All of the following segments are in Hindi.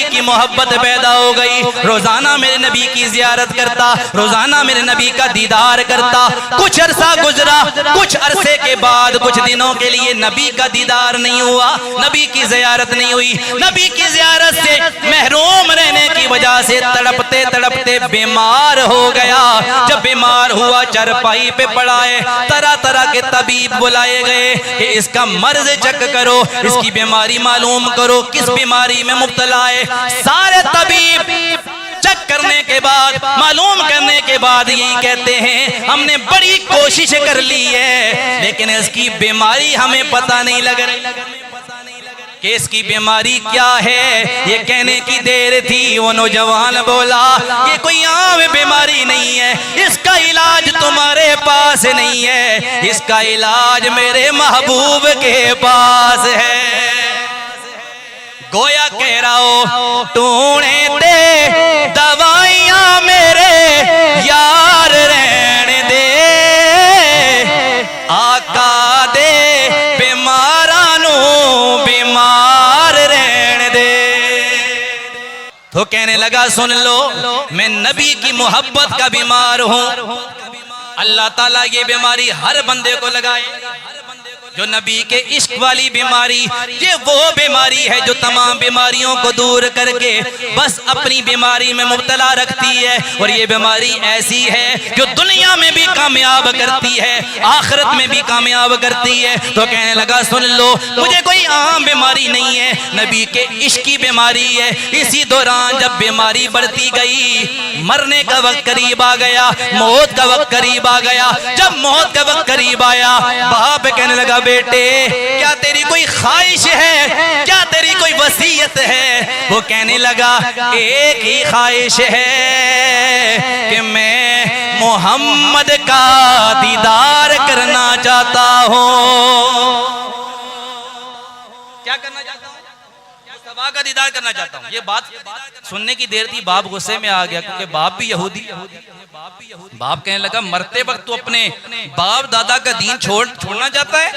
की मोहब्बत पैदा हो गई। रोजाना मेरे नबी की जियारत करता, रोजाना मेरे नबी का दीदार करता। कुछ अरसा गुजरा, कुछ अरसे के बाद कुछ दिनों के लिए नबी का दीदार नहीं हुआ, नबी की जियारत नहीं हुई। नबी की जियारत से महरूम रहने की वजह से तड़पते तड़पते बीमार हो गया। जब बीमार हुआ चारपाई पे पड़ा है, तरह तरह के तबीब बुलाए गए कि इसका मर्ज चेक करो, इसकी बीमारी मालूम करो, किस बीमारी में मुब्तला है। सारे तबीब चेक करने के बाद, मालूम करने के बाद यही कहते हैं हमने बड़ी कोशिश कर ली है, लेकिन इसकी बीमारी हमें पता नहीं लग रही कि इसकी बीमारी क्या है। ये कहने की देर थी, वो नौजवान बोला ये कोई आम बीमारी नहीं है, इसका इलाज तुम्हारे पास नहीं है, इसका इलाज मेरे महबूब के पास है। गोया कह रहा हो तूने दे दवाइयां मेरे यार रहने दे, आका दे बीमारा नू बीमार रहने दे। तो कहने लगा सुन लो, मैं नबी की मोहब्बत का बीमार हूं। अल्लाह ताला ये बीमारी हर बंदे को लगाए, जो नबी के इश्क वाली बीमारी, ये वो बीमारी है जो तमाम बीमारियों को दूर करके बस अपनी बीमारी में मुब्तला रखती है। और ये बीमारी ऐसी है जो दुनिया में भी कामयाब करती है, आखिरत में भी कामयाब करती है। तो कहने लगा सुन लो, मुझे कोई आम बीमारी नहीं है, नबी के इश्क की बीमारी है। इसी दौरान जब बीमारी बढ़ती गई, मरने का वक्त करीब आ गया, मौत का वक्त करीब आ गया। जब मौत का वक्त करीब आया, बाप कहने लगा बेटे क्या तेरी कोई ख्वाहिश है, क्या तेरी कोई वसीयत है? वो कहने लगा एक ही ख्वाहिश है कि मैं मोहम्मद का दीदार करना चाहता हूँ। क्या करना चाहता हूँ? मुस्तफा का दीदार करना चाहता हूँ। ये बात सुनने की देर थी, बाप गुस्से में आ गया क्योंकि बाप भी यहूदी। बाप कहने लगा मरते वक्त तो अपने बाप दादा का दीन छोड़ना चाहता है,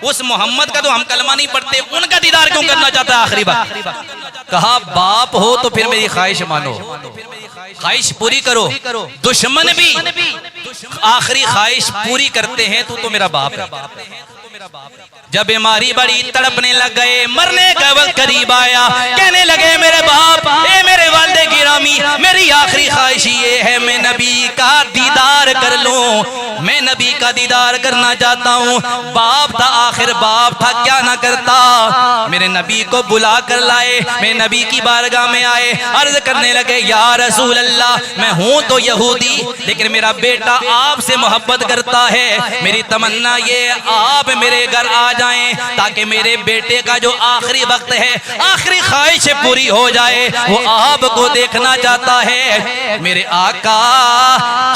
उस मोहम्मद का तो हम कलमा नहीं पढ़ते, उनका दीदार क्यों करना चाहता है? आखिरी बात कहा बाप हो तो फिर मेरी ख्वाहिश मानो, ख्वाहिश पूरी करो। दुश्मन भी आखिरी ख्वाहिश पूरी करते हैं, तू तो मेरा बाप है। जब बीमारी बड़ी तड़पने लग गए, मरने का वक्त करीब आया, कहने लगे मेरे बाप, ए मेरे वालिद गिरामी, मेरी आखिरी ख्वाहिश ये है मैं नबी का दीदार कर लूं, मैं नबी का दीदार करना चाहता हूँ। बाप था, आखिर बाप था, क्या ना करता। मेरे नबी को बुला कर लाए, मेरे नबी की बारगाह में आए, अर्ज करने लगे या रसूल अल्लाह, मैं हूँ तो यहूदी लेकिन मेरा बेटा आपसे मोहब्बत करता है, मेरी तमन्ना ये आप मेरे घर आ जाएं ताकि मेरे बेटे का जो आखिरी वक्त है, आखिरी ख्वाहिश पूरी हो जाए, वो आपको देखना चाहता है। मेरे आका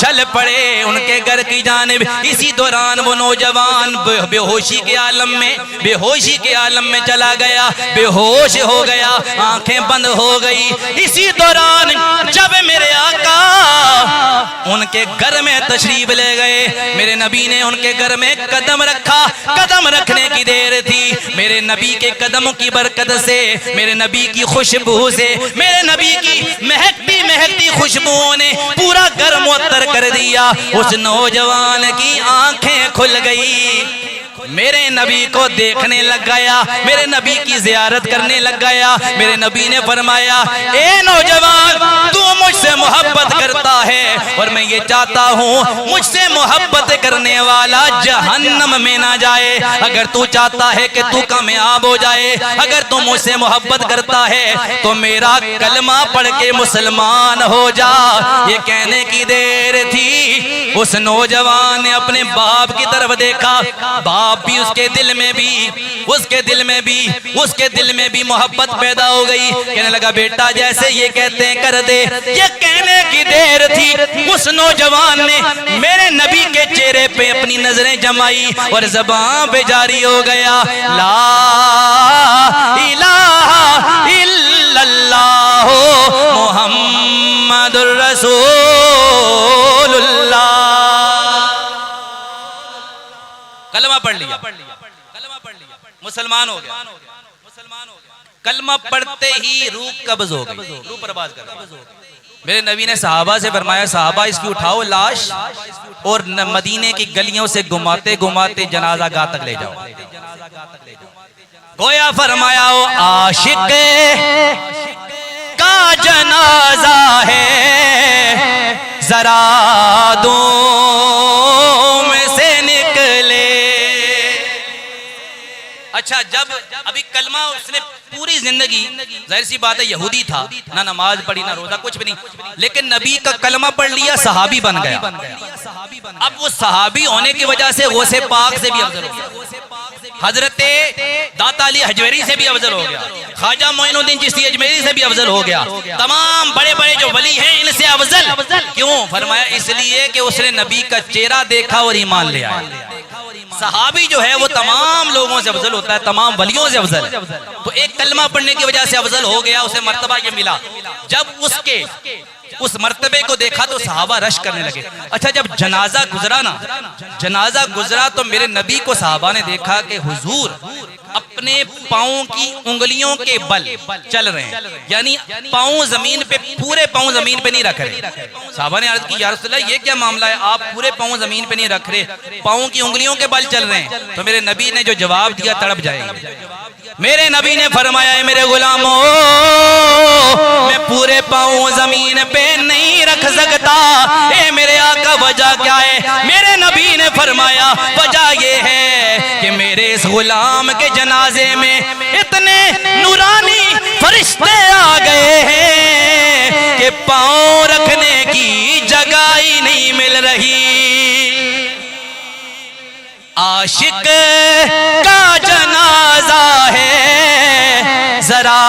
चल पड़े उनके घर की जानिब। इसी दौरान वो नौजवान बेहोशी के आलम में चला गया, बेहोश हो गया, आंखें बंद हो गई। इसी दौरान जब मेरे आका उनके घर में तशरीफ ले गए, मेरे नबी ने उनके घर में कदम रखा। कदम रखने की देर थी, मेरे नबी के कदमों की बरकत से, मेरे नबी की खुशबू से, मेरे नबी की महकती महकती खुशबुओं ने पूरा घर मुअत्तर कर दिया। उस नौजवान की आंखें खुल गई, मेरे नबी को देखने लग गया, मेरे नबी की जियारत करने लग गया। मेरे नबी ने फरमाया ए नौजवान, तू मुझसे मोहब्बत करता है और मैं ये चाहता हूँ मुझसे मोहब्बत करने वाला जहन्नम में ना जाए। अगर तू चाहता है कि तू कामयाब हो जाए, अगर तू मुझसे मोहब्बत करता है तो मेरा कलमा पढ़ के मुसलमान हो जा। ये कहने की देर थी, उस नौजवान ने अपने बाप की तरफ देखा, बाप भी उसके दिल में भी मोहब्बत पैदा हो गई। कहने लगा बेटा जैसे ये कहते हैं कर दे। ये कहने की देर थी, उस नौजवान ने मेरे नबी के चेहरे पे अपनी नजरें जमाई और ज़बान पे जारी हो गया ला इलाहा इल्लल्लाह मुहम्मदुर रसूलुल्लाह। कलमा पढ़ लिया, मुसलमान हो गया। कलमा पढ़ते ही रूह कब्ज हो गई, रूह परवाज कर गई। मेरे नबी ने सहाबा से फरमाया, सहाबा इसकी उठाओ लाश और मदीने की गलियों से घुमाते घुमाते जनाजा गाह तक ले जाओ। गोया फरमाया ओ आशिक का जनाजा है, जरा दूम से निकले। अच्छा, जब अभी कलमा उसने पूरी जिंदगी, जाहिर सी बात है यहूदी था, ना नमाज पढ़ी ना रोजा कुछ भी नहीं, लेकिन नबी का कलमा पढ़ लिया, सहाबी बन गया। अब वो सहाबी होने की वजह से गौसे पाक से भी अफजल हो गया, हजरते दाता अली हजवेरी से भी अफजल हो गया, ख्वाजा मोइनुद्दीन चिश्ती अजमेरी से भी अफजल हो गया, तमाम बड़े बड़े जो वली हैं इनसे अफजल। क्यों? फरमाया इसलिए कि उसने नबी का चेहरा देखा और ईमान ले आया। सहाबी जो है वो तमाम लोगों से अफजल होता है, तमाम वलियों से अफजल। तो एक कलमा पढ़ने की वजह से अफजल हो गया, उसे मर्तबा ये मिला। जब उसके उस मर्तबे को देखा तो सहाबा रश करने लगे। अच्छा, जब जनाजा गुजरा ना, जनाजा गुजरा तो मेरे नबी को सहाबा ने देखा कि हुजूर अपने पाँव की उंगलियों के बल चल रहे हैं, यानी पाँव जमीन पे, पूरे पाँव जमीन पे नहीं रख रहे। सहाबा ने अर्ज की, या रसूलल्लाह ये क्या मामला है, आप पूरे पाँव जमीन पे नहीं रख रहे, पाँव की उंगलियों के बल चल रहे हैं। तो मेरे नबी ने जो जवाब दिया तड़प जाएंगे। मेरे नबी ने फरमाया, है मेरे गुलामों, मैं पूरे पाँव जमीन पे नहीं रख सकता। ए मेरे आका, वजह क्या है? मेरे नबी ने फरमाया, वजह ये है कि मेरे इस गुलाम के जनाजे में इतने नूरानी फरिश्ते आ गए हैं कि पाँव रखने की जगह ही नहीं मिल रही। आशिक का जनाजा है, जरा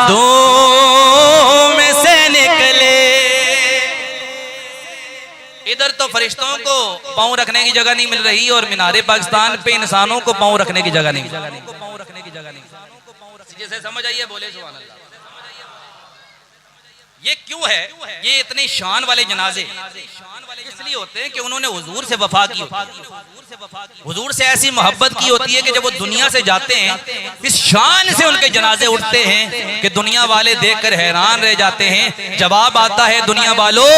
दूम से निकले। इधर तो फरिश्तों को पाँव रखने की जगह नहीं मिल रही और मीनारे पाकिस्तान पे इंसानों को पाँव रखने की जगह नहीं। जिसे समझ आइए बोले सुभान अल्लाह। ये क्यों है? ये इतने शान वाले जनाजे इसलिए होते हैं कि उन्होंने हुजूर से वफा की, हुजूर से ऐसी मोहब्बत की होती है कि जब वो दुनिया से जाते हैं, इस शान से उनके जनाजे उठते हैं कि दुनिया वाले देखकर हैरान रह जाते हैं। जवाब आता है, दुनिया वालों,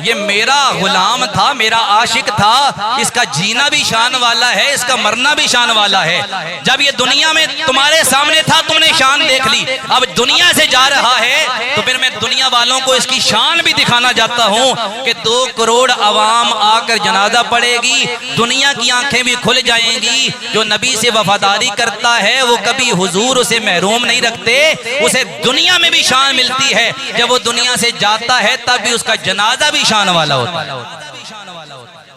ये मेरा गुलाम था, मेरा आशिक था, इसका जीना भी शान वाला है, इसका मरना भी शान वाला है। जब ये दुनिया में तुम्हारे सामने था, तुमने शान देख ली, अब दुनिया से जा रहा है तो फिर मैं दुनिया वालों को इसकी शान भी दिखाना चाहता हूं कि 2 करोड़ अवाम आकर जनाजा पड़ेगी, दुनिया की आंखें भी खुल जाएंगी। जो नबी से वफादारी करता है वो कभी हुजूर उसे महरूम नहीं रखते, उसे दुनिया में भी शान मिलती है। जब वो दुनिया से जाता है तब भी उसका जनाजा भी शान वाला होता है।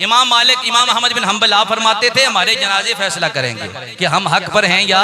इमाम मालिक, इमाम अहमद बिन हंबल आप फरमाते थे, हमारे जनाजे फैसला करेंगे कि हम हक पर हैं या